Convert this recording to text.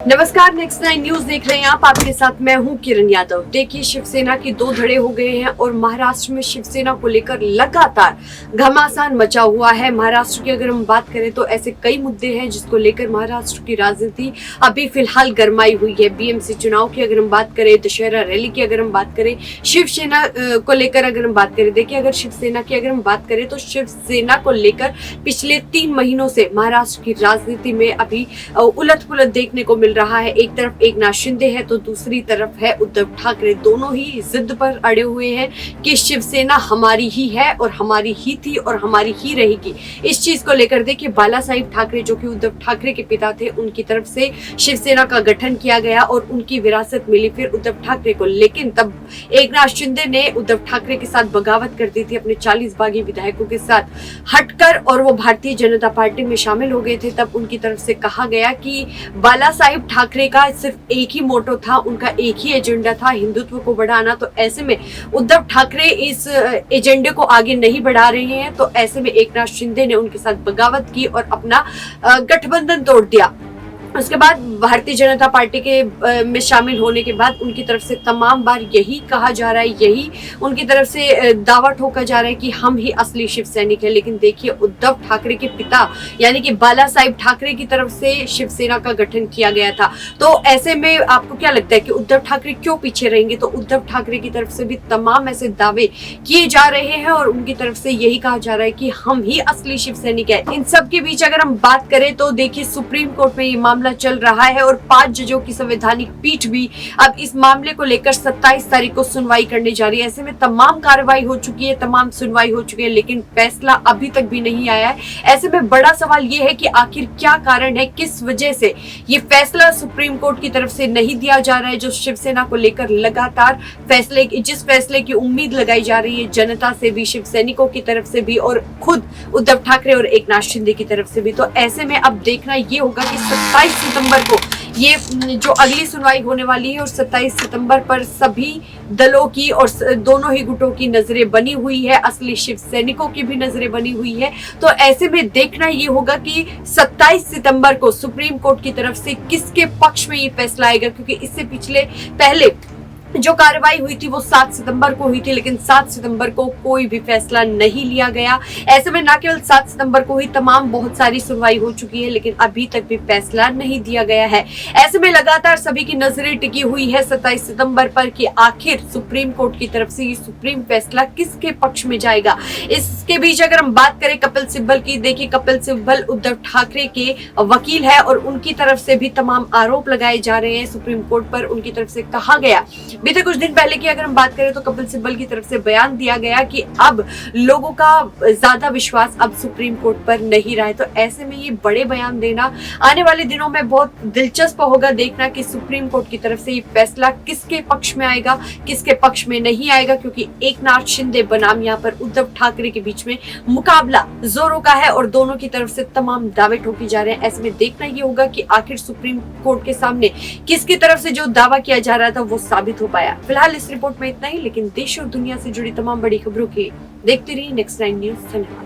नमस्कार, next 9 news देख रहे हैं आप। आपके साथ मैं हूं किरण यादव। देखिए, शिवसेना की दो धड़े हो गए हैं और महाराष्ट्र में शिवसेना को लेकर लगातार घमासान मचा हुआ है। महाराष्ट्र की अगर हम बात करें तो ऐसे कई मुद्दे हैं जिसको लेकर महाराष्ट्र की राजनीति अभी फिलहाल गरमाई हुई है। बीएमसी चुनाव की अगर हम बात करें, दशहरा रैली की अगर हम बात करें, शिवसेना को लेकर अगर हम बात करें, देखिए अगर शिवसेना की अगर हम बात करें तो शिवसेना को लेकर पिछले 3 महीनों से महाराष्ट्र की राजनीति में अभी उलट पुलट देखने को मिल रहा है। एक तरफ एकनाथ शिंदे है तो दूसरी तरफ है उद्धव ठाकरे। दोनों ही जिद पर अड़े हुए हैं कि शिवसेना हमारी ही है और हमारी ही थी और हमारी ही रहेगी। इस चीज को लेकर देखिए, बाला साहिब ठाकरे जो कि उद्धव ठाकरे के पिता थे, उनकी तरफ से शिवसेना का गठन किया गया और उनकी विरासत मिली फिर उद्धव ठाकरे को। लेकिन तब एकनाथ शिंदे ने उद्धव ठाकरे के साथ बगावत कर दी थी अपने 40 बागी विधायकों के साथ हटकर, और वो भारतीय जनता पार्टी में शामिल हो गए थे। तब उनकी तरफ से कहा गया कि बाला साहिब ठाकरे का सिर्फ एक ही मोटो था, उनका एक ही एजेंडा था, हिंदुत्व को बढ़ाना। तो ऐसे में उद्धव ठाकरे इस एजेंडे को आगे नहीं बढ़ा रहे हैं, तो ऐसे में एकनाथ शिंदे ने उनके साथ बगावत की और अपना गठबंधन तोड़ दिया। उसके बाद भारतीय जनता पार्टी के में शामिल होने के बाद उनकी तरफ से तमाम बार यही कहा जा रहा है, यही उनकी तरफ से दावा ठोका जा रहा है कि हम ही असली शिव सैनिक है। लेकिन देखिए, उद्धव ठाकरे के पिता यानी कि बाला साहिब ठाकरे की तरफ से शिवसेना का गठन किया गया था। तो ऐसे में आपको क्या लगता है कि उद्धव ठाकरे क्यों पीछे रहेंगे? तो उद्धव ठाकरे की तरफ से भी तमाम ऐसे दावे किए जा रहे हैं और उनकी तरफ से यही कहा जा रहा है कि हम ही असली शिव सैनिक है। इन सब के बीच अगर हम बात करें तो देखिए, सुप्रीम कोर्ट में ये मामला चल रहा है और 5 जजों की संवैधानिक पीठ भी अब इस मामले को लेकर 27 तारीख को सुनवाई करने जा रही है। ऐसे में तमाम कार्रवाई हो चुकी है, तमाम सुनवाई हो चुकी है, लेकिन फैसला अभी तक भी नहीं आया है। ऐसे में बड़ा सवाल ये है कि आखिर क्या कारण है, किस वजह से ये फैसला सुप्रीम कोर्ट की तरफ से नहीं दिया जा रहा है, जो शिवसेना को लेकर लगातार जिस फैसले की उम्मीद लगाई जा रही है जनता से भी, शिव सैनिकों की तरफ से भी और खुद उद्धव ठाकरे और एकनाथ शिंदे की तरफ से भी। तो ऐसे में अब देखना ये होगा कि 27 सितंबर को ये जो अगली सुनवाई होने वाली है और 27 सितंबर पर सभी दलों की और दोनों ही गुटों की नजरें बनी हुई है, असली शिव सैनिकों की भी नजरें बनी हुई है। तो ऐसे में देखना ये होगा कि 27 सितंबर को सुप्रीम कोर्ट की तरफ से किसके पक्ष में ये फैसला आएगा, क्योंकि इससे पहले जो कार्रवाई हुई थी वो 7 सितंबर को हुई थी, लेकिन 7 सितंबर को कोई भी फैसला नहीं लिया गया। ऐसे में न केवल 7 सितंबर को ही तमाम बहुत सारी सुनवाई हो चुकी है, लेकिन अभी तक भी फैसला नहीं दिया गया है। ऐसे में लगातार सभी की नजरें टिकी हुई है 27 सितंबर पर कि आखिर सुप्रीम कोर्ट की तरफ से ये सुप्रीम फैसला किसके पक्ष में जाएगा। इसके बीच अगर हम बात करें कपिल सिब्बल की, देखिए कपिल सिब्बल उद्धव ठाकरे के वकील है और उनकी तरफ से भी तमाम आरोप लगाए जा रहे हैं सुप्रीम कोर्ट पर। उनकी तरफ से कहा गया, बीते कुछ दिन पहले की अगर हम बात करें तो कपिल सिब्बल की तरफ से बयान दिया गया कि अब लोगों का ज्यादा विश्वास अब सुप्रीम कोर्ट पर नहीं रहा है। तो ऐसे में ये बड़े बयान देना आने वाले दिनों में बहुत दिलचस्प होगा देखना कि सुप्रीम कोर्ट की तरफ से ये फैसला किसके पक्ष में आएगा, किसके पक्ष में नहीं आएगा, क्योंकि एकनाथ शिंदे बनाम यहाँ पर उद्धव ठाकरे के बीच में मुकाबला जोरों का है और दोनों की तरफ से तमाम दावे ठोके जा रहे हैं। ऐसे में देखना ये होगा कि आखिर सुप्रीम कोर्ट के सामने किसकी तरफ से जो दावा किया जा रहा था वो साबित हो पाया। फिलहाल इस रिपोर्ट में इतना ही, लेकिन देश और दुनिया से जुड़ी तमाम बड़ी खबरों के देखते रहिए नेक्स्ट 9 न्यूज। धन्यवाद।